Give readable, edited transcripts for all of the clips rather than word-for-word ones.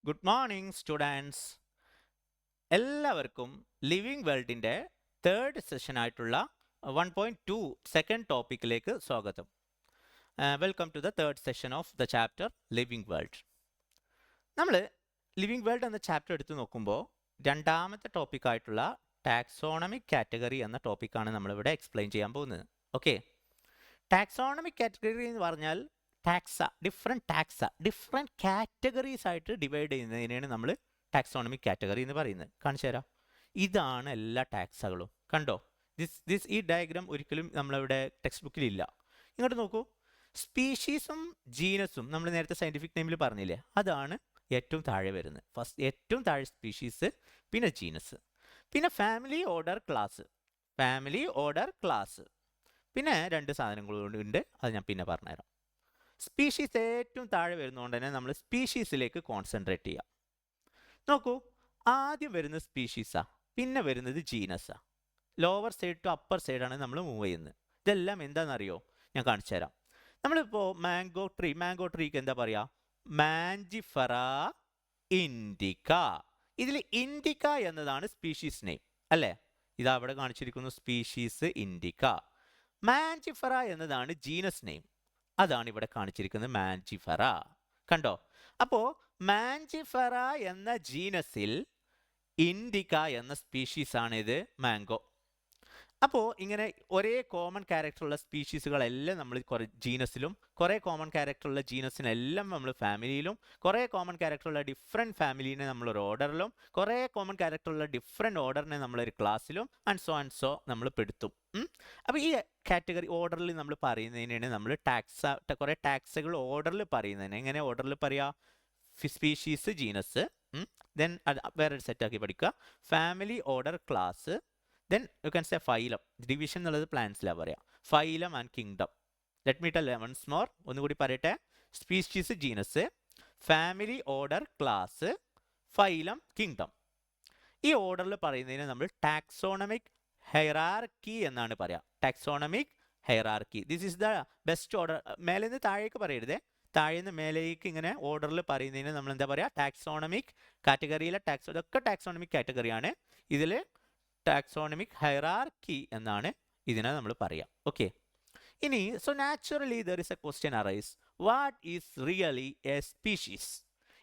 Good morning students. എല്ലാവർക്കും living വേൾഡിൻ്റെ third സെഷനായിട്ടുള്ള 1.2 സെക്കൻഡ് ടോപ്പിക്കിലേക്ക് സ്വാഗതം. Welcome to the third session of the chapter living world. നമ്മൾ ലിവിങ് വേൾഡ് എന്ന ചാപ്റ്റർ എടുത്ത് നോക്കുമ്പോൾ രണ്ടാമത്തെ ടോപ്പിക്കായിട്ടുള്ള ടാക്സോണമിക് കാറ്റഗറി എന്ന ടോപ്പിക്കാണ് നമ്മളിവിടെ എക്സ്പ്ലെയിൻ ചെയ്യാൻ പോകുന്നത്. ഓക്കെ, ടാക്സോണമിക് കാറ്റഗറി എന്ന് പറഞ്ഞാൽ ഡിഫറെൻറ്റ് കാറ്റഗറീസ് ആയിട്ട് ഡിവൈഡ് ചെയ്യുന്നതിനാണ് നമ്മൾ ടാക്സോണമിക് കാറ്റഗറി എന്ന് പറയുന്നത്. കാണിച്ചു തരാം. ഇതാണ് എല്ലാ ടാക്സകളും. കണ്ടോ? ഈ ഡയഗ്രാം ഒരിക്കലും നമ്മളിവിടെ ടെക്സ്റ്റ് ബുക്കിലില്ല. ഇങ്ങോട്ട് നോക്കൂ. സ്പീഷീസും ജീനസും നമ്മൾ നേരത്തെ സയൻറ്റിഫിക് നെയിമിൽ പറഞ്ഞില്ലേ, അതാണ് ഏറ്റവും താഴെ വരുന്നത്. ഫസ്റ്റ് ഏറ്റവും താഴെ സ്പീഷീസ്, പിന്നെ ജീനസ്, പിന്നെ ഫാമിലി ഓർഡർ ക്ലാസ്, പിന്നെ രണ്ട് സാധനങ്ങളുണ്ട്, അത് ഞാൻ പിന്നെ പറഞ്ഞുതരാം. സ്പീഷീസ് ഏറ്റവും താഴെ വരുന്നതുകൊണ്ട് തന്നെ നമ്മൾ സ്പീഷീസിലേക്ക് കോൺസെൻട്രേറ്റ് ചെയ്യാം. നോക്കൂ, ആദ്യം വരുന്നത് സ്പീഷീസാണ്, പിന്നെ വരുന്നത് ജീനസാണ്. ലോവർ സൈഡ് ടു അപ്പർ സൈഡാണ് നമ്മൾ മൂവ് ചെയ്യുന്നത്. ഇതെല്ലാം എന്താണെന്നറിയോ? ഞാൻ കാണിച്ചു തരാം. നമ്മളിപ്പോൾ മാംഗോ ട്രീക്ക് എന്താ പറയുക? മാഞ്ചിഫറ ഇൻഡിക്ക. ഇതിൽ ഇൻഡിക്ക എന്നതാണ് സ്പീഷീസ് നെയിം അല്ലേ? ഇതാ അവിടെ കാണിച്ചിരിക്കുന്നു, സ്പീഷീസ് ഇൻഡിക്ക. മാഞ്ചിഫറ എന്നതാണ് ജീനസ് നെയിം, അതാണ് ഇവിടെ കാണിച്ചിരിക്കുന്നത്, മാഞ്ചിഫറ. കണ്ടോ? അപ്പോൾ മാഞ്ചിഫറ എന്ന ജീനസിൽ ഇൻഡിക്ക എന്ന സ്പീഷീസാണ് ഇത്, മാംഗോ. അപ്പോൾ ഇങ്ങനെ ഒരേ കോമൺ ക്യാരക്ടറുള്ള സ്പീഷീസുകളെല്ലാം നമ്മൾ കുറേ ജീനസിലും, കുറേ കോമൺ ക്യാരക്ടറുള്ള ജീനസിനെല്ലാം നമ്മൾ ഫാമിലിയിലും, കുറേ കോമൺ ക്യാരക്ടറുള്ള ഡിഫറെൻറ്റ് ഫാമിലീനെ നമ്മളൊരു ഓർഡറിലും, കുറേ കോമൺ ക്യാരക്ടറുള്ള ഡിഫറെൻറ്റ് ഓർഡറിനെ നമ്മളൊരു ക്ലാസ്സിലും ആൻഡ് സോ നമ്മൾ പെടുത്തും. അപ്പോൾ ഈ കാറ്റഗറി ഓർഡറിൽ നമ്മൾ പറയുന്നതിനാണ് നമ്മൾ കുറേ ടാക്സുകൾ ഓർഡറിൽ പറയുന്നതിന്. എങ്ങനെ ഓർഡറിൽ പറയുക? സ്പീഷീസ്, ജീനസ്, ദെൻ വേറൊരു സെറ്റാക്കി പഠിക്കുക, family order class, then you can say phylum. Division എന്നുള്ളത് പ്ലാന്റ്സിലാണ് പറയാം. Phylum and kingdom. Let me tell once more, ഒന്നുകൂടി പറയട്ടെ. Species, genus, family order class, phylum, kingdom. ഈ ഓർഡറിൽ പറയുന്നതിന് നമ്മൾ ടാക്സോണമിക് ഹൈറാർക്കി എന്നാണ് പറയാം. Taxonomic hierarchy. This is the best order. മേലെ നിന്ന് താഴേക്ക് പറയരുതേ, താഴെ നിന്ന് മേലേക്ക് ഇങ്ങനെ ഓർഡറിൽ പറയുന്നതിന് നമ്മൾ എന്താ പറയുക? ടാക്സോണമിക് കാറ്റഗറിയിലെ ഇതൊക്കെ ടാക്സോണമിക് കാറ്റഗറിയാണ്. ഇതിൽ ടാക്സോണമിക് ഹൈറാർക്കി എന്നാണ് ഇതിനെ നമ്മൾ പറയാം. ഓക്കെ, ഇനി so naturally there is A question arise, what is really A species?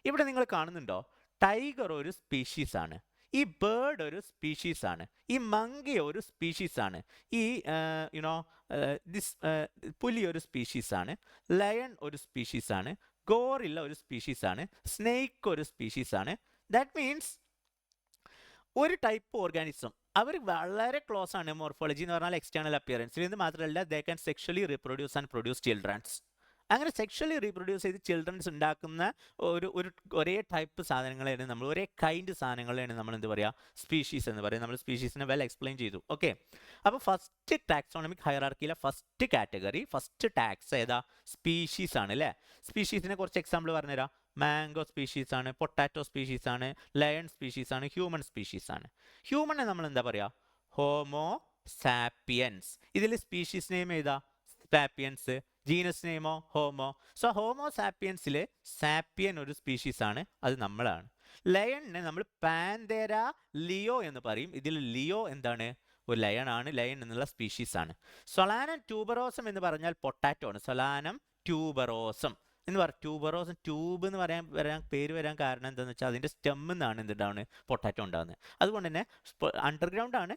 ഇവിടെ നിങ്ങൾ കാണുന്നുണ്ടോ? ടൈഗർ ഒരു സ്പീഷീസാണ്, ഈ ബേർഡ് ഒരു സ്പീഷീസാണ്, ഈ മങ്കി ഒരു സ്പീഷീസാണ്, ഈ പുലി ഒരു സ്പീഷീസാണ്, ലയൺ ഒരു സ്പീഷീസാണ്, ഗോറില്ല ഒരു സ്പീഷീസാണ്, സ്നേക്ക് ഒരു സ്പീഷീസാണ്. ദാറ്റ് മീൻസ് ഒരു ടൈപ്പ് ഓർഗാനിസം അവർ വളരെ ക്ലോസ് ആണ്. മോർഫോളജി എന്ന് പറഞ്ഞാൽ എക്സ്റ്റേണൽ അപ്പിയറൻസിൽ നിന്ന് മാത്രമല്ല, they can sexually reproduce and produce children's. അങ്ങനെ സെക്ഷലി റീപ്രൊഡ്യൂസ് ചെയ്ത് ചിൽഡ്രൻസ് ഉണ്ടാക്കുന്ന ഒരേ ടൈപ്പ് സാധനങ്ങളെയാണ് നമ്മൾ, ഒരേ കൈൻഡ് സാധനങ്ങളെയാണ് നമ്മൾ എന്ത് പറയുക? സ്പീഷീസ് എന്ന് പറയും. നമ്മൾ സ്പീഷീസിനെ വെൽ എക്സ്പ്ലെയിൻ ചെയ്തു. ഓക്കെ, അപ്പോൾ ഫസ്റ്റ് ടാക്സോണമിക് ഹൈറാർക്കിയിലെ ഫസ്റ്റ് കാറ്റഗറി, ഫസ്റ്റ് ടാക്സ് ഏതാ? സ്പീഷീസ് ആണ് അല്ലേ? സ്പീഷീസിനെ കുറച്ച് എക്സാമ്പിൾ പറഞ്ഞുതരാം. മാംഗോ സ്പീഷീസ് ആണ്, പൊട്ടാറ്റോ സ്പീഷീസ് ആണ്, ലയൺ സ്പീഷീസ് ആണ്, ഹ്യൂമൻ സ്പീഷീസ് ആണ്. ഹ്യൂമനെ നമ്മൾ എന്താ പറയുക? Homo sapiens. ഇതിൽ സ്പീഷീസ് നെയിം ഏതാ? സാപ്പിയൻസ്. ജീനസ് നെയിമോ? ഹോമോ. സോ ഹോമോ സാപ്പിയൻസിൽ സാപ്പിയൻ ഒരു സ്പീഷീസ് ആണ്, അത് നമ്മളാണ്. ലയണിനെ നമ്മൾ പാന്തേര ലിയോ എന്ന് പറയും. ഇതിൽ ലിയോ എന്താണ്? ഒരു ലയൺ ആണ്, ലയൺ എന്നുള്ള സ്പീഷീസ് ആണ്. സൊലാനം ട്യൂബറോസം എന്ന് പറഞ്ഞാൽ പൊട്ടാറ്റോ ആണ്. സൊലാനം ട്യൂബറോസം എന്ന് പറയും. ട്യൂബറോസം, ട്യൂബ് എന്ന് പേര് വരാൻ കാരണം എന്താണെന്ന് വെച്ചാൽ അതിൻ്റെ സ്റ്റെമ്മിൽ നിന്നാണ് എന്തുണ്ടാവുന്നത്? പൊട്ടാറ്റോ ഉണ്ടാകുന്നത്. അതുകൊണ്ട് തന്നെ അണ്ടർഗ്രൗണ്ട് ആണ്,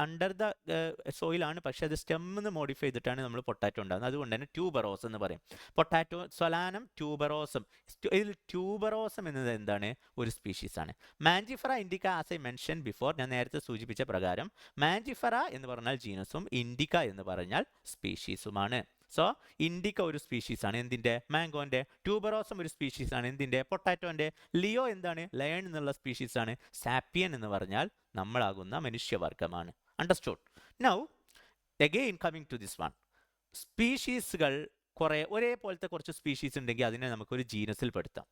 അണ്ടർ ദ സോയിലാണ്, പക്ഷേ അത് സ്റ്റെമ്മിൽ നിന്ന് മോഡിഫൈ ചെയ്തിട്ടാണ് നമ്മൾ പൊട്ടാറ്റോ ഉണ്ടാകുന്നത്. അതുകൊണ്ട് തന്നെ ട്യൂബറോസം എന്ന് പറയും. Potato, Solanum tuberosum. ഇതിൽ ട്യൂബറോസം എന്നത് എന്താണ്? ഒരു സ്പീഷീസാണ്. Mangifera indica, as I mention before, ഞാൻ നേരത്തെ സൂചിപ്പിച്ച പ്രകാരം മാഞ്ചിഫറ എന്ന് പറഞ്ഞാൽ ജീനസും, ഇൻഡിക്ക എന്ന് പറഞ്ഞാൽ സ്പീഷീസുമാണ്. സോ ഇൻഡിക്ക ഒരു സ്പീഷീസാണ് എന്തിൻ്റെ? മാംഗോൻ്റെ. ട്യൂബറോസം ഒരു സ്പീഷീസാണ് എന്തിൻ്റെ? പൊട്ടാറ്റോൻ്റെ. ലിയോ എന്താണ്? ലയൺ എന്നുള്ള സ്പീഷീസാണ്. സാപ്പിയൻ എന്ന് പറഞ്ഞാൽ നമ്മളാകുന്ന മനുഷ്യവർഗമാണ്. Understood? Now again coming to this one. സ്പീഷീസുകൾ ഒരേപോലത്തെ കുറച്ച് സ്പീഷീസ് ഉണ്ടെങ്കിൽ അതിനെ നമുക്കൊരു ജീനസിൽ പെടുത്താം.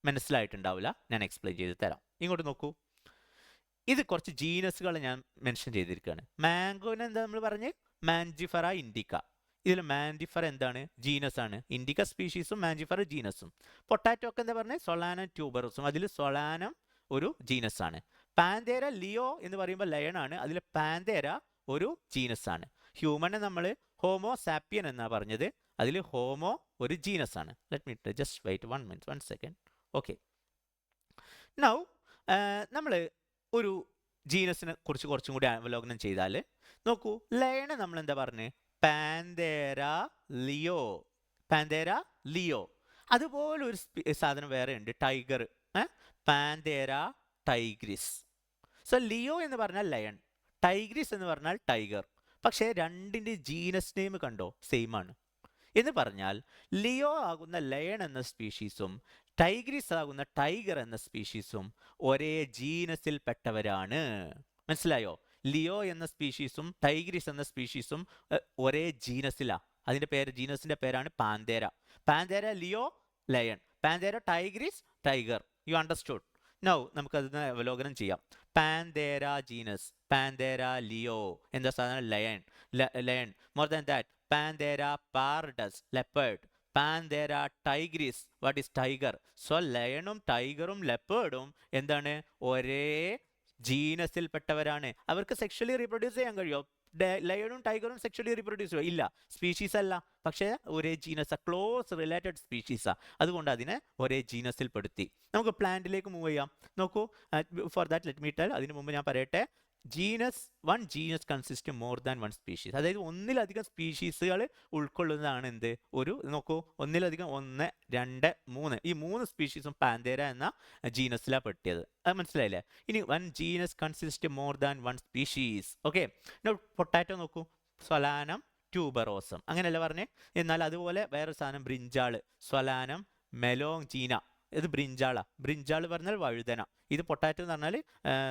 മനസ്സിലായിട്ടുണ്ടാവില്ല, ഞാൻ എക്സ്പ്ലെയിൻ ചെയ്ത് തരാം. ഇങ്ങോട്ട് നോക്കൂ. ഇത് കുറച്ച് ജീനസുകൾ ഞാൻ മെൻഷൻ ചെയ്തിരിക്കുകയാണ്. മാംഗോനെ എന്താ നമ്മൾ പറഞ്ഞ്? മാഞ്ചിഫറ ഇൻഡിക്ക. ഇതിൽ മാൻഡിഫർ എന്താണ്? ജീനസ് ആണ്. ഇൻഡിക്ക സ്പീഷീസും മാൻഡിഫർ ജീനസും. പൊട്ടാറ്റോ ഒക്കെ എന്താ പറഞ്ഞത്? സൊളാനം ട്യൂബറസും. അതിൽ സൊളാനം ഒരു ജീനസ് ആണ്. പാന്തേര ലിയോ എന്ന് പറയുമ്പോൾ ലയൺ ആണ്. അതിൽ പാന്തേര ഒരു ജീനസ് ആണ്. ഹ്യൂമനെ നമ്മൾ ഹോമോ സാപ്പിയൻ എന്നാണ് പറഞ്ഞത്. അതിൽ ഹോമോ ഒരു ജീനസ് ആണ്. Let me just wait 1 minute 1 second. Okay, now നമ്മൾ ഒരു ജീനസിനെ കുറിച്ച് കുറച്ചും കൂടി അവലോകനം ചെയ്താൽ നോക്കൂ, ലയണ് നമ്മൾ എന്താ പറഞ്ഞത്? പാന്തേര ലിയോ. പാന്തേര ലിയോ. അതുപോലെ ഒരു സാധനം വേറെ ഉണ്ട്, ടൈഗർ. പാന്തേര ടൈഗ്രിസ്. സോ ലിയോ എന്ന് പറഞ്ഞാൽ ലയൺ, ടൈഗ്രിസ് എന്ന് പറഞ്ഞാൽ ടൈഗർ. പക്ഷേ രണ്ടിൻ്റെ ജീനസ് നെയിം കണ്ടോ? സെയിം ആണ്. എന്ന് പറഞ്ഞാൽ ലിയോ ആകുന്ന ലയൺ എന്ന സ്പീഷീസും ടൈഗ്രിസ് ആകുന്ന ടൈഗർ എന്ന സ്പീഷീസും ഒരേ ജീനസിൽ പെട്ടവരാണ്. മനസ്സിലായോ? ലിയോ എന്ന സ്പീഷീസും ടൈഗ്രിസ് എന്ന സ്പീഷീസും ഒരേ ജീനസിലാണ്. അതിൻ്റെ പേര്, ജീനസിൻ്റെ പേരാണ് Panthera. Panthera leo lion, Panthera tigris tiger. You understood? Now നമുക്കതിനെ അവലോകനം ചെയ്യാം. പാന്തേര ജീനസ്, പാന്തേര ലിയോ എന്താ സാധനം? Lion. Lion. More than that, Panthera pardus leopard. Panthera tigris, what is tiger? So ലയണും ടൈഗറും ലെപ്പേർഡും എന്താണ്? ഒരേ ജീനസിൽ പെട്ടവരാണ്. അവർക്ക് സെക്ഷലി റീപ്രൊഡ്യൂസ് ചെയ്യാൻ കഴിയുമോ? ലയണും ടൈഗറും സെക്ഷലി റീപ്രൊഡ്യൂസ് ചെയ്യുമോ? ഇല്ല, സ്പീഷീസ് അല്ല. പക്ഷേ ഒരേ ജീനസ്, ക്ലോസ് റിലേറ്റഡ് സ്പീഷീസാണ്. അതുകൊണ്ട് അതിനെ ഒരേ ജീനസിൽ പെടുത്തി. നമുക്ക് പ്ലാന്റിലേക്ക് മൂവ് ചെയ്യാം. നോക്കൂ, for that let me tell, അതിന് മുമ്പ് ഞാൻ പറയട്ടെ, one genus consist more than one species. അതായത് ഒന്നിലധികം സ്പീഷീസുകൾ ഉൾക്കൊള്ളുന്നതാണ് എന്ത്? ഒരു, നോക്കൂ, ഒന്നിലധികം 1, 2, 3, ഈ 3 സ്പീഷീസും പാന്തേര എന്ന ജീനസിലാണ് പെട്ടിയത്. അത് മനസ്സിലായില്ലേ? ഇനി one genus consist more than one species. Okay, potato നോക്കൂ, സൊലാനം ട്യൂബറോസം, അങ്ങനെയല്ല പറഞ്ഞേ. എന്നാൽ അതുപോലെ വേറൊരു സാധനം ബ്രിഞ്ചാള്, സൊലാനം മെലോങ്ജീന. ഇത് ബ്രിഞ്ചാളാ. ബ്രിഞ്ചാൾ പറഞ്ഞാൽ വഴുതന. ഇത് പൊട്ടാറ്റോ എന്ന് പറഞ്ഞാൽ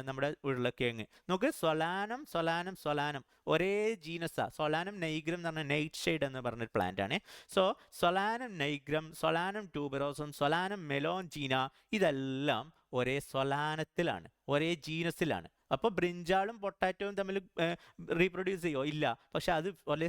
നമ്മുടെ ഉരുളക്കിഴങ്ങ്. നമുക്ക് സൊലാനം സൊലാനം സൊലാനം ഒരേ ജീനസാ. സൊലാനം നൈഗ്രം എന്ന് പറഞ്ഞാൽ നൈറ്റ് ഷെയ്ഡ് എന്ന് പറഞ്ഞൊരു പ്ലാന്റ് ആണ്. സോ സൊലാനം നൈഗ്രം, സൊലാനം ട്യൂബറോസം, സൊലാനം മെലോഞ്ചീന ഇതെല്ലാം ഒരേ സൊലാനത്തിലാണ്, ഒരേ ജീനസിലാണ്. അപ്പോൾ ബ്രിഞ്ചാളും പൊട്ടാറ്റോയും തമ്മിൽ റീപ്രൊഡ്യൂസ് ചെയ്യുമോ? ഇല്ല. പക്ഷെ അത് ഒരേ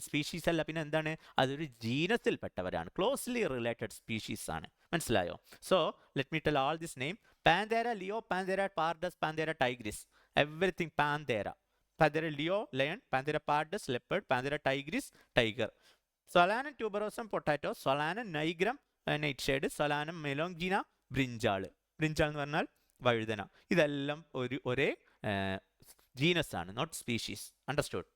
സ്പീഷീസ് അല്ല, പിന്നെ എന്താണ്? അതൊരു ജീനസിൽ പെട്ടവരാണ്, ക്ലോസ്ലി റിലേറ്റഡ് സ്പീഷീസ് ആണ്. മനസ്സിലായോ? So let me tell all this name. Panthera leo, Panthera pardus, Panthera tigris, everything Panthera. Panthera leo lion, Panthera pardus leopard, Panthera tigris tiger. Solanum tuberosum potato, Solanum nigrum nightshade, Solanum melongena brinjal. Brinjal എന്ന് പറഞ്ഞാൽ വഴുതന. ഇതെല്ലാം ഒരേ genus ആണ്, not species. Understood?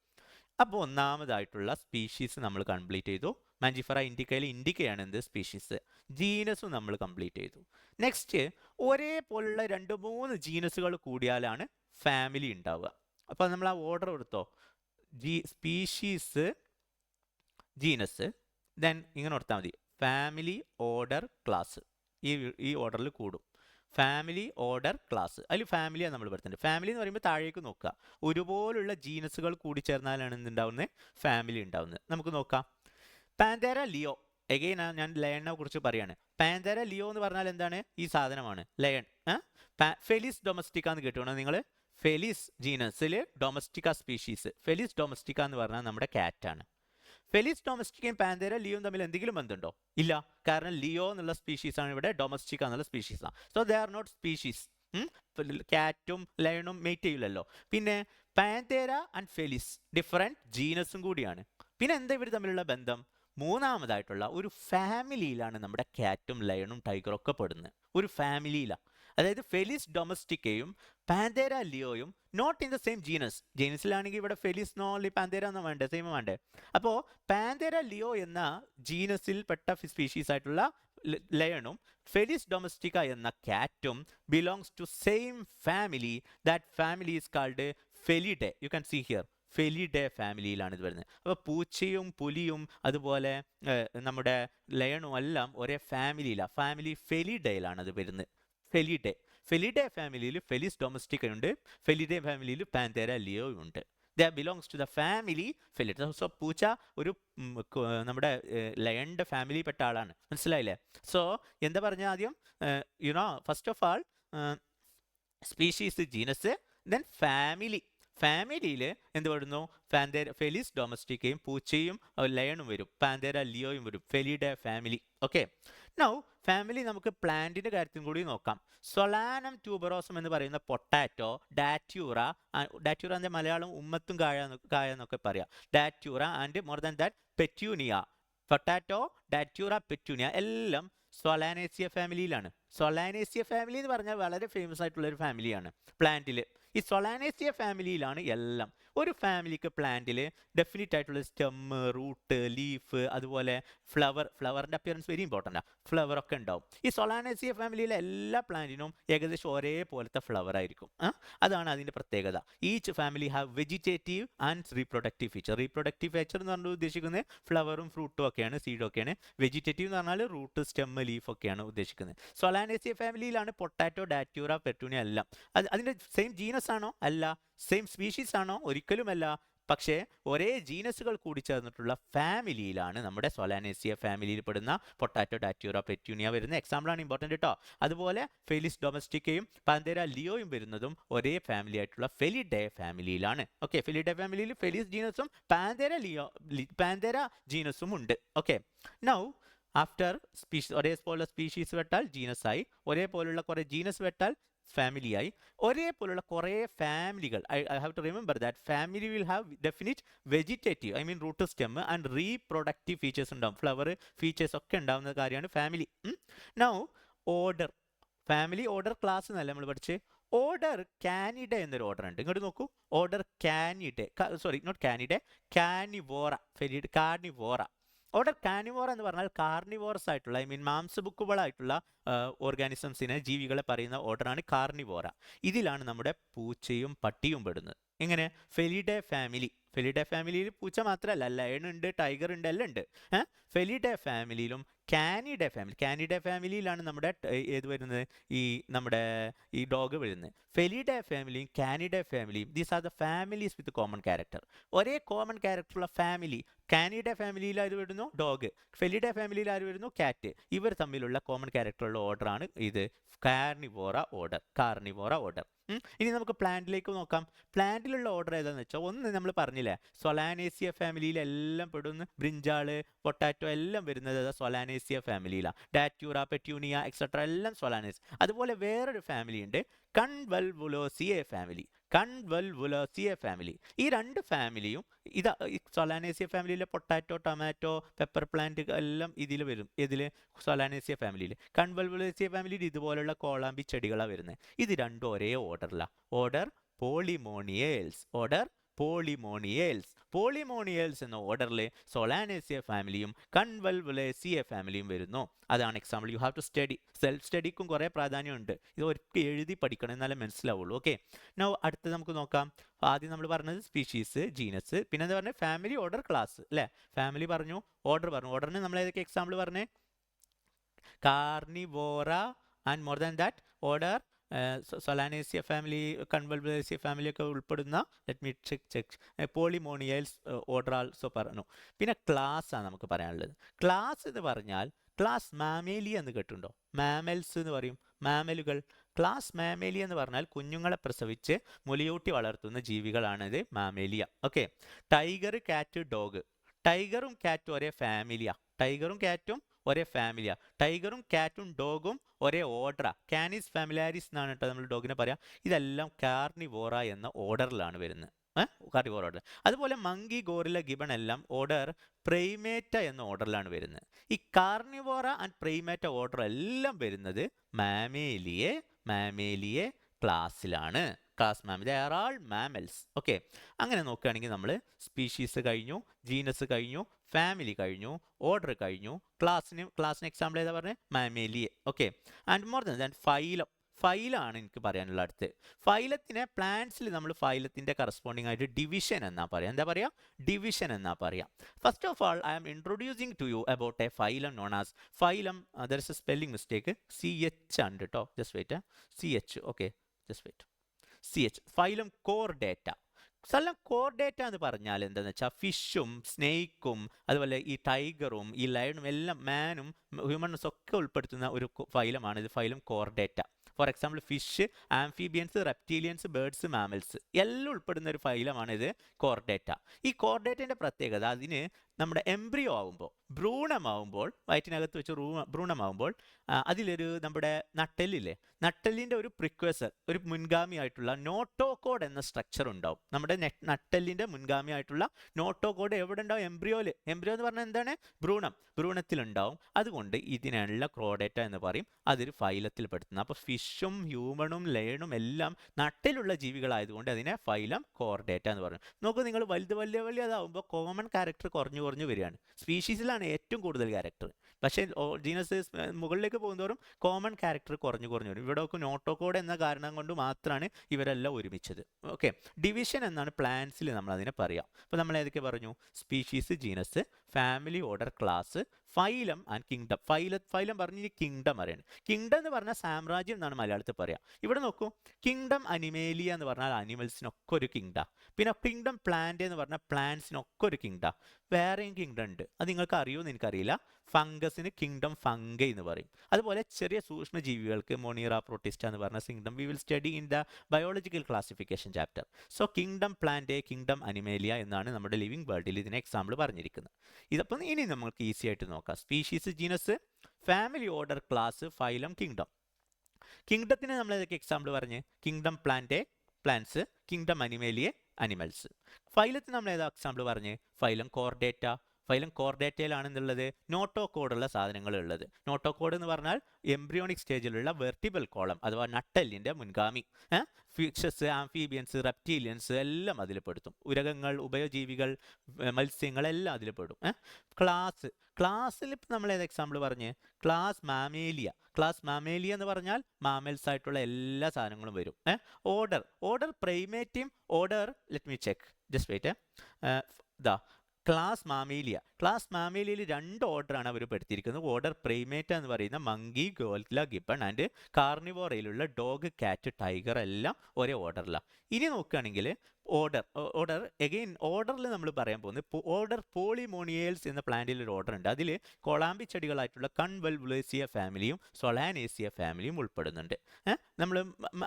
അപ്പോൾ ഒന്നാമതായിട്ടുള്ള species നമ്മൾ complete ചെയ്തു. മാൻജിഫറ ഇൻഡിക്കയിൽ ഇൻഡിക്കയാണ് എന്ത്? സ്പീഷീസ്. ജീനസും നമ്മൾ കംപ്ലീറ്റ് ചെയ്തു. നെക്സ്റ്റ്, ഒരേപോലുള്ള 2-3 ജീനസുകൾ കൂടിയാലാണ് ഫാമിലി ഉണ്ടാവുക. അപ്പോൾ നമ്മൾ ആ ഓർഡർ എടുത്തോ, സ്പീഷീസ്, ജീനസ്, ദെൻ ഇങ്ങനെ കൊടുത്താൽ മതി, ഫാമിലി, ഓർഡർ, ക്ലാസ്. ഈ ഓർഡറിൽ കൂടും. Family, order, class. അതിൽ ഫാമിലിയാണ് നമ്മൾ പഠിക്കുന്നത്. ഫാമിലി എന്ന് പറയുമ്പോൾ താഴേക്ക് നോക്കുക, ഒരുപോലുള്ള ജീനസുകൾ കൂടി ചേർന്നാലാണ് എന്തുണ്ടാവുന്നത്? ഫാമിലി ഉണ്ടാവുന്നത്. നമുക്ക് നോക്കാം. പാന്തേര ലിയോ, എഗെയിൻ ഞാൻ ലയണിനെ കുറിച്ച് പറയാണ്. പാന്തേര ലിയോ എന്ന് പറഞ്ഞാൽ എന്താണ്? ഈ സാധനമാണ് ലയൺ. ഫെലിസ് ഡൊമസ്റ്റിക്ക എന്ന് കേട്ടോ നിങ്ങൾ? ഫെലിസ് ജീനസിൽ ഡൊമസ്റ്റിക്ക സ്പീഷീസ്. ഫെലിസ് ഡൊമസ്റ്റിക്ക എന്ന് പറഞ്ഞാൽ നമ്മുടെ കാറ്റാണ്. ഫെലിസ് ഡൊമസ്റ്റിക്കയും പാന്തേര ലിയോയും തമ്മിൽ എന്തെങ്കിലും ബന്ധമുണ്ടോ? ഇല്ല. കാരണം ലിയോ എന്നുള്ള സ്പീഷീസാണ് ഇവിടെ, ഡൊമസ്റ്റിക്ക എന്നുള്ള സ്പീഷീസാണ്. So they are not species. കാറ്റും ലയണും മേറ്റ് ചെയ്യില്ലല്ലോ. പിന്നെ പാന്തേര ആൻഡ് ഫെലിസ് ഡിഫറെൻറ്റ് ജീനസും കൂടിയാണ്. പിന്നെ എന്താ ഇവർ തമ്മിലുള്ള ബന്ധം? മൂന്നാമതായിട്ടുള്ള ഒരു ഫാമിലിയിലാണ് നമ്മുടെ കാറ്റും ലയണും ടൈഗറും ഒക്കെ പെടുന്നത്. ഒരു ഫാമിലിയിലാണ്. അതായത് ഫെലിസ് ഡൊമസ്റ്റിക്കയും പാന്തേര ലിയോയും not in the same genus. ജീനസിലാണെങ്കിൽ ഇവിടെ ഫെലിസ് നോൺലി പാന്തേര എന്ന് വേണ്ടേ, സെയിം വേണ്ടേ? അപ്പോൾ പാന്തേര ലിയോ എന്ന ജീനസിൽ പെട്ട സ്പീഷീസ് ആയിട്ടുള്ള ലയണും ഫെലിസ് ഡൊമസ്റ്റിക്ക എന്ന കാറ്റും belongs to same family. That family is called Felidae. You can see here, Felidae ഫാമിലിയിലാണ് ഇത് വരുന്നത്. അപ്പോൾ പൂച്ചയും പുലിയും അതുപോലെ നമ്മുടെ ലയണും എല്ലാം ഒരേ ഫാമിലിയിലാണ്. ഫാമിലി ഫെലിഡേയിലാണ് അത് വരുന്നത്. ഫെലിഡേ ഫാമിലിയിൽ ഫെലിസ് ഡൊമസ്റ്റിക്ക ഉണ്ട്, ഫെലിഡേ ഫാമിലിയിൽ പാന്തേര ലിയോ ഉണ്ട്. The belongs to the family Felidae. So പൂച്ച ഒരു നമ്മുടെ ലയണിൻ്റെ ഫാമിലി പെട്ട ആളാണ്. മനസ്സിലായില്ലേ? സോ എന്താ പറഞ്ഞ ആദ്യം? First of all species, genus, then family. ഫാമിലിയിൽ എന്ത് വരുന്നു? ഫെലിസ് ഡൊമസ്റ്റിക്കയും പൂച്ചയും ലയണും വരും. പാന്തേര ലിയോയും വരും. Felidae family. Okay, now family നമുക്ക് പ്ലാന്റിന്റെ കാര്യത്തിലും കൂടി നോക്കാം. സൊലാനം ട്യൂബറോസം എന്ന് പറയുന്ന പൊട്ടാറ്റോ, ഡാറ്റ്യൂറ, ഡാറ്റ്യൂറ മലയാളം ഉമ്മത്തും കായ എന്നൊക്കെ പറയാം. Datura and more than that petunia, potato, datura, petunia Solanaceae സൊലാനേസിയ ഫാമിലിയിലാണ്. സൊലാനേസിയ ഫാമിലി എന്ന് പറഞ്ഞാൽ വളരെ ഫേമസ് ആയിട്ടുള്ള ഒരു ഫാമിലിയാണ് പ്ലാന്റിൽ. ഈ സൊലാനേസിയ ഫാമിലിയിലാണ് എല്ലാം. ഒരു ഫാമിലിക്ക് പ്ലാന്റിൽ ഡെഫിനറ്റ് ആയിട്ടുള്ള സ്റ്റെമ്മ്, റൂട്ട്, ലീഫ്, അതുപോലെ ഫ്ലവറിൻ്റെ അപ്പിയറൻസ് വെരി ഇമ്പോർട്ടൻ്റ് ആണ്. ഫ്ലവർ ഒക്കെ ഉണ്ടാവും. ഈ സൊലാനേസിയ ഫാമിലിയിലെ എല്ലാ പ്ലാന്റിനും ഏകദേശം ഒരേപോലത്തെ ഫ്ലവർ ആയിരിക്കും. അതാണ് അതിൻ്റെ പ്രത്യേകത. Each family have vegetative and reproductive feature. Reproductive feature എന്ന് പറഞ്ഞാൽ ഉദ്ദേശിക്കുന്നത് ഫ്ലവറും ഫ്രൂട്ടും ഒക്കെയാണ്, സീഡും ഒക്കെയാണ്. വെജിറ്റേറ്റീവ് എന്ന് പറഞ്ഞാൽ റൂട്ട്, സ്റ്റെമ്മ്, ലീഫ് ഒക്കെയാണ് ഉദ്ദേശിക്കുന്നത്. സൊലാനേസിയ ഫാമിലിയിലാണ് പൊട്ടാറ്റോ, ഡാറ്റ്യൂറ, പെറ്റൂണിയ എല്ലാം. അതിൻ്റെ സെയിം ജീനസ് ആണോ? അല്ല. സെയിം സ്പീഷീസ് ആണോ? ഒരിക്കലുമല്ല. പക്ഷേ ഒരേ ജീനസുകൾ കൂടി ചേർന്നിട്ടുള്ള ഫാമിലിയിലാണ് നമ്മുടെ സൊലാനേസിയ ഫാമിലിയിൽ പെടുന്ന പൊട്ടാറ്റോ, ഡാറ്റ്യൂറ, പെറ്റ്യൂണിയ വരുന്ന. എക്സാമ്പിളാണ് ഇമ്പോർട്ടൻ്റ് കേട്ടോ. അതുപോലെ ഫെലിസ് ഡൊമസ്റ്റിക്കയും പാന്തേര ലിയോയും വരുന്നതും ഒരേ ഫാമിലി ആയിട്ടുള്ള ഫെലിഡെ ഫാമിലിയിലാണ്. ഓക്കെ, ഫെലിഡെ ഫാമിലിയിൽ ഫെലിസ് ജീനസും പാന്തേര ജീനസും ഉണ്ട്. ഓക്കെ, നൗ ആഫ്റ്റർ സ്പീഷീസ്, ഒരേപോലെ സ്പീഷീസ് വെട്ടാൽ ജീനസ് ആയി, ഒരേപോലുള്ള കുറേ ജീനസ് വെട്ടാൽ ഫാമിലിയായി, ഒരേപോലുള്ള കുറേ ഫാമിലികൾ. I have to remember that family will have definite vegetative, I mean root, stem and reproductive features ഉണ്ടാവും. ഫ്ലവർ, ഫീച്ചേഴ്സ് ഒക്കെ ഉണ്ടാവുന്ന കാര്യമാണ് family. Now order, family order class എന്നല്ല നമ്മൾ പഠിച്ച്. ഓർഡർ കാനിഡെ എന്നൊരു ഓർഡർ ഉണ്ട്. ഇങ്ങോട്ട് നോക്കൂ. Order Canidae, sorry not Canidae, Carnivora, felid Carnivora. Order Carnivora എന്ന് പറഞ്ഞാൽ കാർണിവോറസ് ആയിട്ടുള്ള, ഐ മീൻ മാംസഭുക്കുകളായിട്ടുള്ള ഓർഗാനിസംസിനെ, ജീവികളെ പറയുന്ന ഓർഡറാണ് കാർണിവോറ. ഇതിലാണ് നമ്മുടെ പൂച്ചയും പട്ടിയും പെടുന്നത്. എങ്ങനെ? Felidae family. ഫെലിഡെ ഫാമിലിയിൽ പൂച്ച മാത്രമല്ല, ലയൺ ഉണ്ട്, ടൈഗർ ഉണ്ട്, എല്ലാം ഉണ്ട്. ഫെലിഡെ ഫാമിലിയിലും കാനിഡെ ഫാമിലിയിലാണ് നമ്മുടെ ഏത് വരുന്നത്? നമ്മുടെ ഈ ഡോഗ് വരുന്നത്. ഫെലിഡെ ഫാമിലിയും കാനിഡെ ഫാമിലിയും, these are the families with common character. ഒരേ കോമൺ ക്യാരക്ടറുള്ള ഫാമിലി. കാനിഡെ ഫാമിലിയിൽ ആര് വരുന്നു? ഡോഗ്. ഫെലിഡെ ഫാമിലിയിൽ ആര് വരുന്നു? കാറ്റ്. ഇവർ തമ്മിലുള്ള കോമൺ ക്യാരക്ടറുള്ള ഓർഡറാണ് ഇത് കാർണിവോറ ഓർഡർ. ഇനി നമുക്ക് പ്ലാന്റിലേക്ക് നോക്കാം. പ്ലാന്റിലുള്ള ഓർഡർ ഏതാണെന്ന് വെച്ചാൽ, ഒന്ന് നമ്മൾ പറഞ്ഞില്ലേ, സൊലാനേസിയ ഫാമിലിയിൽ എല്ലാം പെടുന്നു. ബ്രിഞ്ചാള്, പൊട്ടാറ്റോ എല്ലാം വരുന്നത് സൊലാനേസിയ ഫാമിലിയിലാണ്. ഡാറ്റ്യൂറ, പെറ്റ്യൂണിയ എക്സെട്ര എല്ലാം സൊലാനേസ്. അതുപോലെ വേറൊരു ഫാമിലി ഉണ്ട്, കൺവൽവുലോസിയെ ഫാമിലി. ഈ രണ്ട് ഫാമിലിയും സൊലാനേസിയ ഫാമിലിയിലെ പൊട്ടാറ്റോ, ടൊമാറ്റോ, പെപ്പർ പ്ലാന്റ് എല്ലാം ഇതിൽ വരും. സൊലാനേസിയ ഫാമിലിയിൽ. കൺവൽവുലോസിയ ഫാമിലിയിൽ ഇതുപോലുള്ള കോളാമ്പി ചെടികളാണ് വരുന്നത്. ഇത് രണ്ടും ഒരേ ഓർഡറിലാണ്. ഓർഡർ പോളിമോണിയേൽസ് എന്ന ഓർഡറിൽ സൊലാനേസിയ ഫാമിലിയും കൺവൽവുലേസിയ ഫാമിലിയും വരുന്നു. അതാണ് example. You have to study. Self സ്റ്റഡിക്കും കുറേ പ്രാധാന്യമുണ്ട്. ഇത് ഒരിക്കൽ എഴുതി പഠിക്കണം, എന്നാലേ മനസ്സിലാവുള്ളൂ. ഓക്കെ, നൗ അടുത്ത് നമുക്ക് നോക്കാം. ആദ്യം നമ്മൾ പറഞ്ഞത് സ്പീഷീസ്, ജീനസ്, പിന്നെ എന്താ പറഞ്ഞത്? ഫാമിലി, ഓർഡർ, ക്ലാസ് അല്ലേ? ഫാമിലി പറഞ്ഞു, ഓർഡർ പറഞ്ഞു. ഓർഡറിന് നമ്മൾ ഏതൊക്കെ എക്സാമ്പിൾ പറഞ്ഞേ? Carnivora and more than that order Solanaceae family, Convolvulaceae family ഒക്കെ ഉൾപ്പെടുന്ന, let me check Polemoniales order also പറഞ്ഞു. പിന്നെ ക്ലാസ് ആണ് നമുക്ക് പറയാനുള്ളത്. ക്ലാസ് എന്ന് പറഞ്ഞാൽ, ക്ലാസ് മാമേലിയ എന്ന് കേട്ടിട്ടുണ്ടോ? മാമൽസ് എന്ന് പറയും, മാമലുകൾ. ക്ലാസ് മാമേലിയ എന്ന് പറഞ്ഞാൽ കുഞ്ഞുങ്ങളെ പ്രസവിച്ച് മുലയൂട്ടി വളർത്തുന്ന ജീവികളാണിത് മാമേലിയ. ഓക്കെ, ടൈഗർ, കാറ്റ്, ഡോഗ്. ടൈഗറും കാറ്റും ഒരേ ഫാമിലിയാ. ടൈഗറും കാറ്റും ഡോഗും ഒരേ ഓർഡറാ. കാനിസ് ഫാമിലാരിസ് എന്നാണ് കേട്ടോ നമ്മൾ ഡോഗിനെ പറയാം. ഇതെല്ലാം കാർണിവോറ എന്ന ഓർഡറിലാണ് വരുന്നത്. Carnivora order. അതുപോലെ മങ്കി, ഗോറില്ല, ഗിബൺ എല്ലാം ഓർഡർ പ്രൈമേറ്റ എന്ന ഓർഡറിലാണ് വരുന്നത്. ഈ കാർണിവോറ ആൻഡ് പ്രൈമേറ്റ ഓർഡർ എല്ലാം വരുന്നത് മാമേലിയെ ക്ലാസ്സിലാണ്. Class they are all mammals. Okay, അങ്ങനെ നോക്കുകയാണെങ്കിൽ നമ്മൾ സ്പീഷീസ് കഴിഞ്ഞു, ജീനസ് കഴിഞ്ഞു, ഫാമിലി കഴിഞ്ഞു, ഓർഡർ കഴിഞ്ഞു, ക്ലാസ്സിന് എക്സാമ്പിൾ ഏതാ പറഞ്ഞത്? മാമേലിയെ. ഓക്കെ, ആൻഡ് മോർ ദാൻ ഫൈലാണ് എനിക്ക് പറയാനുള്ള അടുത്ത്. ഫൈലത്തിനെ പ്ലാന്റ്സിൽ നമ്മൾ ഫൈലത്തിൻ്റെ കറസ്പോണ്ടിങ് ആയിട്ട് ഡിവിഷൻ എന്നാ പറയാം. First of all, I am introducing to you about a phylum known as phylum. There is a spelling mistake. CH ആണ് കേട്ടോ. Just wait. CH. Okay, just wait. CH. Phylum Chordata. Chordata എന്ന് പറഞ്ഞാൽ എന്താണെന്ന് വെച്ചാൽ, ഫിഷും സ്നേക്കും അതുപോലെ ഈ ടൈഗറും ഈ ലയണും എല്ലാം, മാനും ഹ്യൂമൻസും ഒക്കെ ഉൾപ്പെടുത്തുന്ന ഒരു ഫൈലമാണ് ഇത്. Phylum Chordata. For example fish, amphibians, reptilians, birds, mammals എല്ലാം ഉൾപ്പെടുന്ന ഒരു ഫൈലമാണ് ഇത് കോർഡേറ്റ. ഈ കോർഡേറ്റയുടെ പ്രത്യേകത അതിന് നമ്മുടെ എംബ്രിയോ ആവുമ്പോൾ, ഭ്രൂണമാവുമ്പോൾ, വയറ്റിനകത്ത് വെച്ച് ഭ്രൂണമാവുമ്പോൾ അതിലൊരു നമ്മുടെ നട്ടെല്ലില്ലേ, നട്ടെല്ലിൻ്റെ ഒരു പ്രിക്വസർ, ഒരു മുൻഗാമിയായിട്ടുള്ള നോട്ടോകോഡ് എന്ന സ്ട്രക്ചർ ഉണ്ടാവും. നമ്മുടെ നട്ടെല്ലിൻ്റെ മുൻഗാമിയായിട്ടുള്ള നോട്ടോകോഡ് എവിടെ ഉണ്ടാവും? എംബ്രിയോയിൽ. എംബ്രിയോ എന്ന് പറഞ്ഞാൽ എന്താണ്? ഭ്രൂണത്തിലുണ്ടാവും. അതുകൊണ്ട് ഇതിനുള്ള ക്രോഡേറ്റ എന്ന് പറയും. അതൊരു ഫൈലത്തിൽ പെടുത്തുന്നത്. അപ്പോൾ ഫിഷും ഹ്യൂമണും ലയണും എല്ലാം നട്ടിലുള്ള ജീവികളായതുകൊണ്ട് അതിനെ ഫൈലം കോർഡേറ്റ എന്ന് പറയും. നോക്കൂ, നിങ്ങൾ വലിയതാവുമ്പോൾ കോമൺ ക്യാരക്ടർ കുറഞ്ഞു വരികയാണ്. സ്പീഷീസിലാണ് ഏറ്റവും കൂടുതൽ ക്യാരക്ടർ. പക്ഷേ ജീനസ് മുകളിലേക്ക് പോകുന്നതോറും കോമൺ ക്യാരക്ടർ കുറഞ്ഞു വരും. ഇവിടെ ഒക്കെ നോട്ടോകോഡ് എന്ന കാരണം കൊണ്ട് മാത്രമാണ് ഇവരെല്ലാം ഒരുമിച്ചത്. ഓക്കെ, ഡിവിഷൻ എന്നാണ് പ്ലാന്റ്സിൽ നമ്മൾ അതിനെ പറയാം. അപ്പോൾ നമ്മൾ ഏതൊക്കെ പറഞ്ഞു? Species, genus, family, order, class, phylum and kingdom. Phylum പറഞ്ഞ് കിങ്ഡം അറിയാണ്. കിങ്ഡം എന്ന് പറഞ്ഞാൽ സാമ്രാജ്യം എന്നാണ് മലയാളത്തിൽ പറയാം. ഇവിടെ നോക്കൂ, കിങ്ഡം അനിമേലിയ എന്ന് പറഞ്ഞാൽ അനിമൽസിനൊക്കെ ഒരു കിങ്ഡാ. പിന്നെ കിങ്ഡം പ്ലാന്റ് എന്ന് പറഞ്ഞാൽ പ്ലാന്റ്സിനൊക്കെ ഒരു കിങ്ഡാ. വേറെയും കിങ്ഡം ഉണ്ട്, അത് നിങ്ങൾക്ക് അറിയുമെന്ന് എനിക്കറിയില്ല. ഫംഗസിന് കിങ്ഡം ഫംഗൈ എന്ന് പറയും. അതുപോലെ ചെറിയ സൂക്ഷ്മജീവികൾക്ക് മൊണീറ പ്രോട്ടിസ്റ്റ എന്ന് പറഞ്ഞ kingdom we will study in the biological classification chapter. So kingdom plant, kingdom Animalia എന്നാണ് നമ്മുടെ ലിവിംഗ് വേൾഡിൽ ഇതിന് എക്സാമ്പിൾ പറഞ്ഞിരിക്കുന്നത്. ഇതപ്പം ഇനി നമുക്ക് ഈസി ആയിട്ട് നോക്കാം. Species, genus, family, order, class, phylum, kingdom. കിങ്ഡത്തിന് നമ്മൾ ഏതൊക്കെ എക്സാമ്പിൾ പറഞ്ഞ്? Kingdom plant, plants, kingdom Animalia, animals. ഫൈലത്തിന് നമ്മൾ ഏതാ എക്സാമ്പിൾ പറഞ്ഞ്? Phylum Chordata. ഫൈലം കോർഡേറ്റയിലാണെന്നുള്ളത് നോട്ടോകോഡുള്ള സാധനങ്ങൾ ഉള്ളത്. നോട്ടോകോഡ് എന്ന് പറഞ്ഞാൽ എംബ്രിയോണിക് സ്റ്റേജിലുള്ള വെർട്ടിബൽ കോളം അഥവാ നട്ടെല്ലിൻ്റെ മുൻഗാമി. ഫിഷസ്, ആംഫീബിയൻസ്, റെപ്റ്റീലിയൻസ് എല്ലാം അതിൽ പെടുത്തും. ഉരകങ്ങൾ, ഉഭയജീവികൾ, മത്സ്യങ്ങൾ എല്ലാം അതിൽ പെടും. ക്ലാസ്സിൽ നമ്മൾ ഏത് എക്സാമ്പിൾ പറഞ്ഞ്? ക്ലാസ് മാമേലിയ എന്ന് പറഞ്ഞാൽ മാമൽസ് ആയിട്ടുള്ള എല്ലാ സാധനങ്ങളും വരും. ഓർഡർ പ്രൈമേറ്റിയും let me check, just wait. Class മാമേലിയയിൽ 2 ഓർഡറാണ് അവർ പെടുത്തിയിരിക്കുന്നത്. ഓർഡർ പ്രൈമേറ്റ എന്ന് പറയുന്ന മങ്കി, ഗോറില്ല, ഗിബൺ ആൻഡ് കാർണിവോറയിലുള്ള ഡോഗ്, കാറ്റ്, ടൈഗർ എല്ലാം ഒരേ ഓർഡറിലാണ്. ഇനി നോക്കുകയാണെങ്കിൽ ഓർഡറിൽ നമ്മൾ പറയാൻ പോകുന്നത് ഓർഡർ പോളിമോണിയൽസ് എന്ന പ്ലാന്റിൽ ഒരു ഓർഡർ ഉണ്ട്. അതിൽ കൊളാമ്പി ചെടികളായിട്ടുള്ള കൺവൽവുലേസിയ ഫാമിലിയും സൊളാനേസിയ ഫാമിലിയും ഉൾപ്പെടുന്നുണ്ട്. നമ്മൾ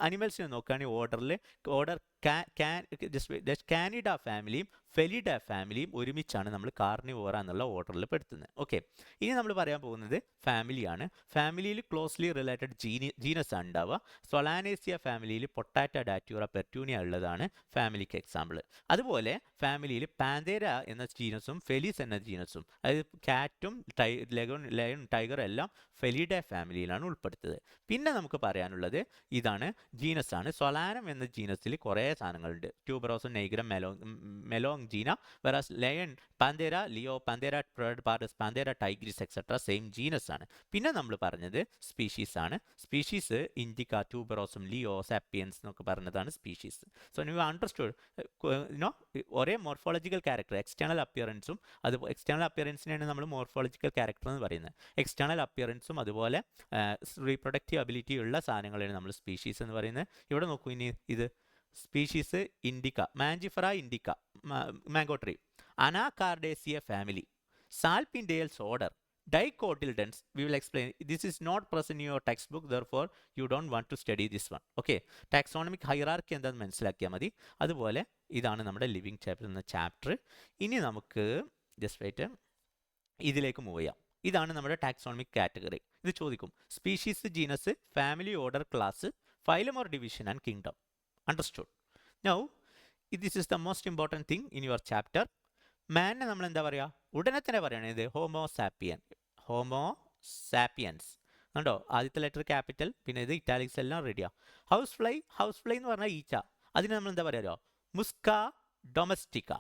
അനിമൽസിനെ നോക്കുകയാണെങ്കിൽ ഓർഡർ കാനിഡ ഫാമിലിയും ഫെലിഡ ഫാമിലിയും ഒരുമിച്ചാണ് നമ്മൾ കാർണിവോറ എന്നുള്ള ഓർഡറിൽ പെടുത്തുന്നത്. ഓക്കെ, ഇനി നമ്മൾ പറയാൻ പോകുന്നത് ഫാമിലിയാണ്. ഫാമിലിയിൽ ക്ലോസ്ലി റിലേറ്റഡ് ജീനസ് ആണ് ഉണ്ടാവുക. സൊളാനേസിയ ഫാമിലിയിൽ പൊട്ടാറ്റ, ഡാറ്റ്യൂറ, പെർട്യൂണിയ ഉള്ളതാണ് ഫാമിലിക്ക് എക്സാമ്പിൾ. അതുപോലെ ഫാമിലിയിൽ പാന്തേര എന്ന ജീനസും ഫെലിസ് എന്ന ജീനസും, അതായത് കാറ്റും ലയൺ, ടൈഗർ എല്ലാം ഫെലിഡ ഫാമിലിയിലാണ് ഉൾപ്പെടുത്തത്. പിന്നെ നമുക്ക് പറയാനുള്ളത് ഇതാണ്, ജീനസാണ്. സൊലാനം എന്ന ജീനസിൽ കുറേ സാധനങ്ങളുണ്ട്. Tuberosum, nigrum, melongena. Whereas lion, Panthera, leo, Panthera pardus, Panthera tigris etcetera same genus ആണ്. പിന്നെ നമ്മൾ പറഞ്ഞത് സ്പീഷീസ് ആണ്. Species indica, tuberosum, leo, sapiens എന്നൊക്കെ പറഞ്ഞതാണ് സ്പീഷീസ്. സോ യു അണ്ടർസ്റ്റുഡ് ഒരേ മോർഫോളജിക്കൽ ക്യാരക്ടർ, എക്സ്റ്റേണൽ അപ്പിയറൻസും, അത് എക്സ്റ്റേണൽ അപ്പിയറൻസിനെയാണ് നമ്മൾ മോർഫോളജിക്കൽ ക്യാരക്ടർ എന്ന് പറയുന്നത്. എക്സ്റ്റേണൽ അപ്പിയറൻസും അതുപോലെ റീപ്രൊഡക്റ്റീവ് അബിലിറ്റി ഉള്ള സാധനങ്ങളാണ് നമ്മൾ സ്പീഷീസ് എന്ന് പറയുന്നത്. ഇവിടെ നോക്കൂ, ഇനി ഇത് species indica, Mangifera indica, mango tree, Anacardiaceae family, Sapindales order, dicotyledons. We will explain. This is not present in your textbook, therefore you don't want to study this one. Okay, taxonomic hierarchy എന്താണെന്ന് മനസ്സിലാക്കിയാൽ മതി. അതുപോലെ ഇതാണ് നമ്മുടെ living chapter എന്ന chapter. ഇനി നമുക്ക് just wait, ഇതിലേക്ക് മൂവ് ചെയ്യാം. ഇതാണ് നമ്മുടെ ടാക്സോണമിക് കാറ്റഗറി. ഇത് ചോദിക്കും species, genus, family, order, class, phylum or division and kingdom. Understood? Now this is the most important thing in your chapter. മാനിനെ നമ്മൾ എന്താ പറയുക? ഉടനെ തന്നെ പറയുകയാണ് ഇത് ഹോമോസാപ്പിയൻസ്. കണ്ടോ, ആദ്യത്തെ ലെറ്റർ ക്യാപിറ്റൽ, പിന്നെ ഇത് ഇറ്റാലിക്സ് എല്ലാം റെഡിയാണ്. ഹൗസ് ഫ്ലൈ എന്ന് പറഞ്ഞാൽ ഈച്ച. അതിന് നമ്മൾ എന്താ പറയുക? മുസ്ക ഡൊമസ്റ്റിക്ക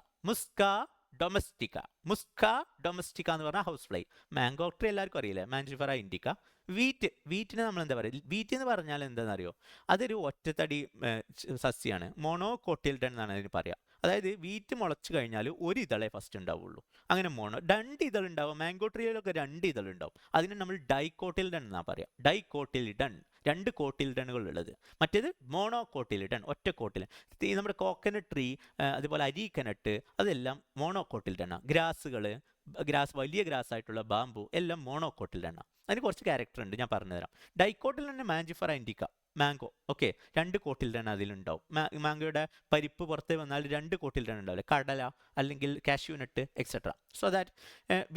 എന്ന് പറഞ്ഞാൽ ഹൗസ് ഫ്ലൈ. മാംഗോ ട്രീ എല്ലാവർക്കും അറിയില്ലേ, മാഞ്ചിഫറ ഇൻഡിക്ക. വീറ്റിന് നമ്മൾ എന്താ പറയുക? വീറ്റ് എന്ന് പറഞ്ഞാൽ എന്താണെന്നറിയോ? അതൊരു ഒറ്റത്തടി സസ്യമാണ്. മോണോകോട്ടിൽഡൺ എന്നാണ് അതിന് പറയുക. അതായത് വീറ്റ് മുളച്ച് കഴിഞ്ഞാൽ ഒരു ഇതളെ ഫസ്റ്റ് ഉണ്ടാവുള്ളൂ. അങ്ങനെ 2 ഇതളുണ്ടാവും. മാംഗോ ട്രീയിലൊക്കെ 2 ഇതളുണ്ടാവും. അതിന് നമ്മൾ ഡൈകോട്ടിൽഡൺ എന്നാണ് പറയുക. ഡൈകോട്ടിൽഡൺ, 2 കോട്ടിൽഡണുകൾ ഉള്ളത്. മറ്റേത് മോണോകോട്ടിൽഡൺ, ഒറ്റ കോട്ടിൽ. നമ്മുടെ കോക്കനട്ട് ട്രീ, അതുപോലെ അരീക്കനട്ട്, അതെല്ലാം മോണോകോട്ടിൽഡണ. ഗ്രാസ് വലിയ ഗ്രാസ് ആയിട്ടുള്ള ബാമ്പു എല്ലാം മോണോകോട്ടിൽഡണ. അതിന് കുറച്ച് ക്യാരക്ടർ ഉണ്ട്, ഞാൻ പറഞ്ഞുതരാം. ഡൈക്കോട്ടിൽ തന്നെ Mangifera indica, mango. Okay, 2 cotyledon അതിലുണ്ടാവും. മാംഗോയുടെ പരിപ്പ് പുറത്ത് വന്നാൽ 2 കോട്ടിൽഡൺ ഉണ്ടാവില്ല, കടല അല്ലെങ്കിൽ cashew nut etcetera. So that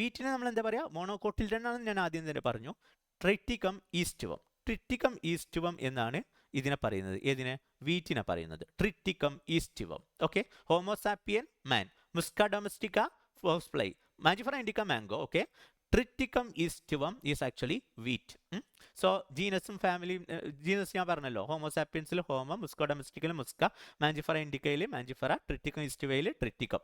വീറ്റിനെ നമ്മൾ എന്താ പറയുക, മോണോകോട്ടിൽഡൺ ആണെന്ന് ഞാൻ ആദ്യം തന്നെ പറഞ്ഞു. ട്രിറ്റിക്കം ഈസ്റ്റുവം, ട്രിറ്റിക്കം ഈസ്റ്റുവം എന്നാണ് ഇതിനെ പറയുന്നത്. ഏതിനെ? വീറ്റിനെ പറയുന്നത് Triticum aestivum. Okay, Homo sapien man, Musca domestica house fly, Mangifera indica mango. Okay, Triticum aestivum is actually wheat. So ജീനസും ഫാമിലിയും, ജീനസ് ഞാൻ പറഞ്ഞല്ലോ, ഹോമോസാപ്പിയൻസിൽ ഹോമോ, മുസ്ക ഡൊമസ്റ്റിക്കൽ മുസ്ക, മാഞ്ചിഫറ ഇൻഡിക്കയിൽ മാഞ്ചിഫറ, ട്രിറ്റിക്കം ഈസ്റ്റുവയിൽ ട്രിറ്റിക്കം.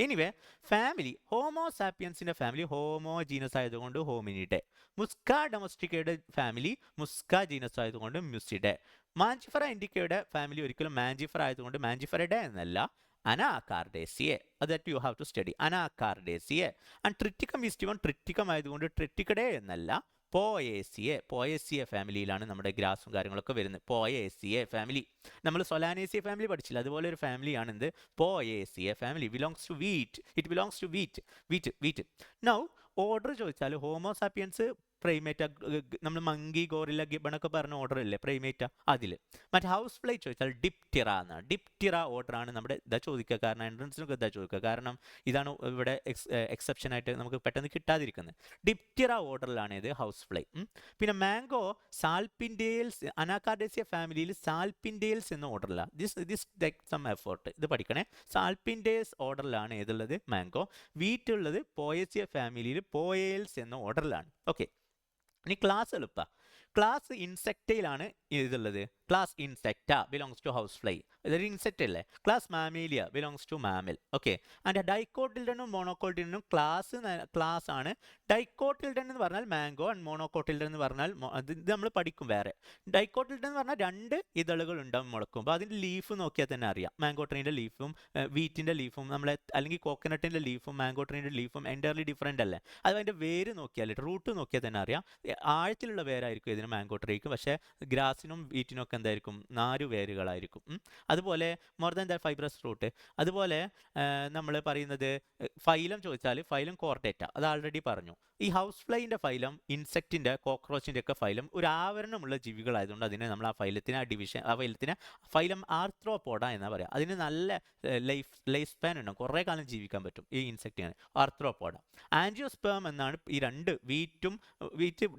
എനിവേ ഫാമിലി, ഹോമോസാപ്പിയൻസിൻ്റെ ഫാമിലി ഹോമോ ജീനസ് ആയതുകൊണ്ട് ഹോമിനിഡെ, മുസ്ക ഡൊമസ്റ്റിക്കയുടെ ഫാമിലി മുസ്ക ജീനസ് ആയതുകൊണ്ട് മ്യൂസിഡെ, മാഞ്ചിഫറ ഇൻഡിക്കയുടെ ഫാമിലി ഒരിക്കലും മാഞ്ചിഫറ ആയതുകൊണ്ട് മാഞ്ചിഫറയുടെ എന്നല്ല, Anacardiaceae. That you have to study, Anacardiaceae. And Triticum ഈസ്റ്റുവം Triticum ആയതുകൊണ്ട് ട്രിറ്റിക്കഡേ എന്നല്ല, പോയേസിയെ. പോയേസിയ ഫാമിലിയിലാണ് നമ്മുടെ ഗ്രാസും കാര്യങ്ങളൊക്കെ വരുന്നത്. പോയേസിയ ഫാമിലി, നമ്മൾ സൊലാനേസിയ ഫാമിലി പഠിച്ചില്ല, അതുപോലെ ഒരു ഫാമിലിയാണ് എന്ത്, Poaceae family. Belongs to wheat, it belongs to wheat, wheat, wheat. Now order ചോദിച്ചാൽ ഹോമോസാപ്പിയൻസ് പ്രൈമേറ്റ, നമ്മൾ മങ്കി ഗോറില്ല ഗിബണൊക്കെ പറഞ്ഞ ഓർഡർ ഇല്ലേ പ്രൈമേറ്റ, അതിൽ. മറ്റേ ഹൗസ് ഫ്ലൈ ചോദിച്ചാൽ ഡിപ്റ്റിറ എന്നാണ്. ഡിപ്റ്റിറ ഓർഡറാണ് നമ്മുടെ ഇതാ ചോദിക്കുക, കാരണം എൻട്രൻസിനൊക്കെ ഇതാ ചോദിക്കുക, കാരണം ഇതാണ് ഇവിടെ എക്സെപ്ഷൻ ആയിട്ട് നമുക്ക് പെട്ടെന്ന് കിട്ടാതിരിക്കുന്നത്. ഡിപ്റ്റിറ ഓർഡറിലാണ് ഇത് ഹൗസ് ഫ്ലൈ. പിന്നെ മാംഗോ സാൽപിൻഡേൽസ്, അനാകാർഡേസിയ ഫാമിലിയിൽ സാൽപിൻഡേൽസ് എന്ന ഓർഡറില്ല. ദിസ് ടേക്ക് സം എഫേർട്ട്, ഇത് പഠിക്കണേ. സാൽപിൻഡേൽസ് ഓർഡറിലാണ് ഏതുള്ളത്, മാംഗോ. വീറ്റ് ഉള്ളത് പോയേസിയ ഫാമിലിയിൽ പോയേൽസ് എന്ന ഓർഡറിലാണ്. ഓക്കെ, ഇനി ക്ലാസ് എളുപ്പ. ക്ലാസ് ഇൻസെക്റ്റയിലാണ് ഇതുള്ളത്. Class Insecta belongs to house fly, ഇതൊരു ഇൻസെക്റ്റ് അല്ലേ. Class Mammalia belongs to mammal. Okay, and ഡൈക്കോട്ടിൽഡനും മോണോകോട്ടിൽഡനും ക്ലാസ് ആണ്. ഡൈക്കോട്ടിൽഡൻ എന്ന് പറഞ്ഞാൽ മാംഗോ, ആൻഡ് മോണോകോട്ടിൽഡൻ എന്ന് പറഞ്ഞാൽ ഇത് നമ്മൾ പഠിക്കും വേറെ. ഡൈക്കോട്ടിൽഡൻ എന്ന് പറഞ്ഞാൽ 2 ഇതളുകൾ ഉണ്ടാവും മുളക്കുമ്പോൾ, അതിൻ്റെ ലീഫ് നോക്കിയാൽ തന്നെ അറിയാം. മാംഗോ ട്രീൻ്റെ ലീഫും വീറ്റിൻ്റെ ലീഫും നമ്മളെ, അല്ലെങ്കിൽ കോക്കനട്ടിൻ്റെ ലീഫും മാംഗോ ട്രീൻ്റെ ലീഫും എൻ്റയർലി ഡിഫറെൻ്റ് അല്ലേ. അത് അതിൻ്റെ വേര് നോക്കിയാൽ, റൂട്ട് നോക്കിയാൽ തന്നെ അറിയാം. ആഴത്തിലുള്ള വേരായിരിക്കും ഇതിന് മാംഗോ ട്രീക്ക്, പക്ഷേ ഗ്രാസിനും വീറ്റിനും ഒക്കെ എന്തായിരിക്കും, 4 വേരുകളായിരിക്കും. അതുപോലെ more than that fibrous root. അതുപോലെ നമ്മൾ പറയുന്നത് ഫൈലം ചോദിച്ചാൽ ഫൈലം കോർഡേറ്റ, അത് ആൾറെഡി പറഞ്ഞു. ഈ ഹൗസ് ഫ്ലൈൻ്റെ ഫൈലം ഇൻസെക്റ്റിൻ്റെ, കോക്രോച്ചിൻ്റെ ഒക്കെ ഫൈലം ഒരു ആവരണമുള്ള ജീവികളായതുകൊണ്ട് അതിനെ നമ്മൾ ആ ഫൈലത്തിന്, ആ ഫൈലത്തിന് ഫൈലം ആർത്രോപോഡ എന്നാണ് പറയുക. അതിന് നല്ല ലൈഫ് സ്പാൻ ഉണ്ടാകും, കുറേ കാലം ജീവിക്കാൻ പറ്റും ഈ ഇൻസെക്റ്റിന്, ആർത്രോപോഡ. ആൻജിയോസ്പേം എന്നാണ് ഈ 2 വീറ്റ്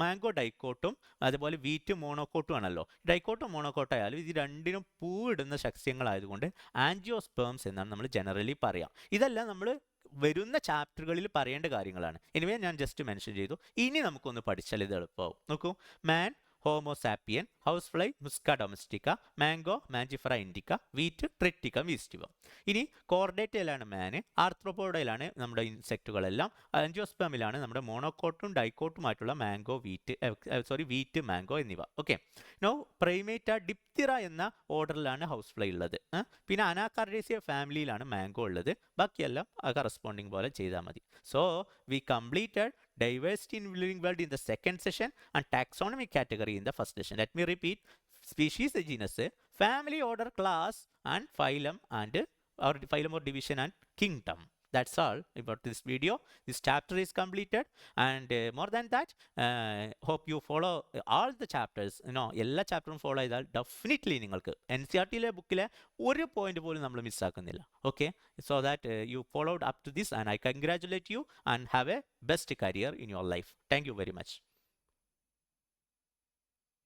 മാംഗോ ഡൈക്കോട്ടും അതുപോലെ വീറ്റ് മോണോക്കോട്ടും ആണല്ലോ. ഡൈക്കോട്ടും മോണോക്കോട്ടും ആയാലും ഇത് 2നും പൂവിടുന്ന സസ്യങ്ങളായതുകൊണ്ട് ആൻജിയോസ്പേംസ് എന്നാണ് നമ്മൾ ജനറലി പറയാം. ഇതെല്ലാം നമ്മൾ വരുന്ന ചാപ്റ്ററുകളിൽ പറയേണ്ട കാര്യങ്ങളാണ്. എനിവേ ഞാൻ ജസ്റ്റ് മെൻഷൻ ചെയ്തു. ഇനി നമുക്കൊന്ന് പഠിച്ചാൽ ഇത് എളുപ്പമാവും. നോക്കൂ, man, Homo sapien, house fly, Musca domestica, mango, Mangifera indica, wheat, Triticum aestivum. ഇനി കോർഡേറ്റയിലാണ് മാന്, ആർത്രോപോഡയിലാണ് നമ്മുടെ ഇൻസെക്റ്റുകളെല്ലാം, ആൻജിയോസ്പേമിലാണ് നമ്മുടെ മോണോക്കോട്ടും ഡൈക്കോട്ടുമായിട്ടുള്ള മാംഗോ, വീറ്റ്, മാംഗോ എന്നിവ. ഓക്കെ, നോ പ്രൈമേറ്റ ഡിപ്തിറ എന്ന ഓർഡറിലാണ് ഹൗസ് ഫ്ലൈ ഉള്ളത്. പിന്നെ അനാകാർഡേസിയ ഫാമിലിയിലാണ് മാംഗോ ഉള്ളത്. ബാക്കിയെല്ലാം കറസ്പോണ്ടിങ് പോലെ ചെയ്താൽ മതി. So we completed diversity in living world in the second session and taxonomy category in the first session. Let me repeat: species, genus, family, order, class, and phylum, and or phylum or division and kingdom. That's all about this video. This chapter is completed, and more than that, hope you follow all the chapters. എല്ലാ ചാപ്റ്ററും follow ചെയ്താൽ definitely നിങ്ങൾക്ക് NCERT ബുക്കിലെ ഒരു point പോലും നമ്മൾ മിസ്സാക്കുന്നില്ല. Okay, so that you followed up to this, and I congratulate you and have a best career in your life. Thank you very much.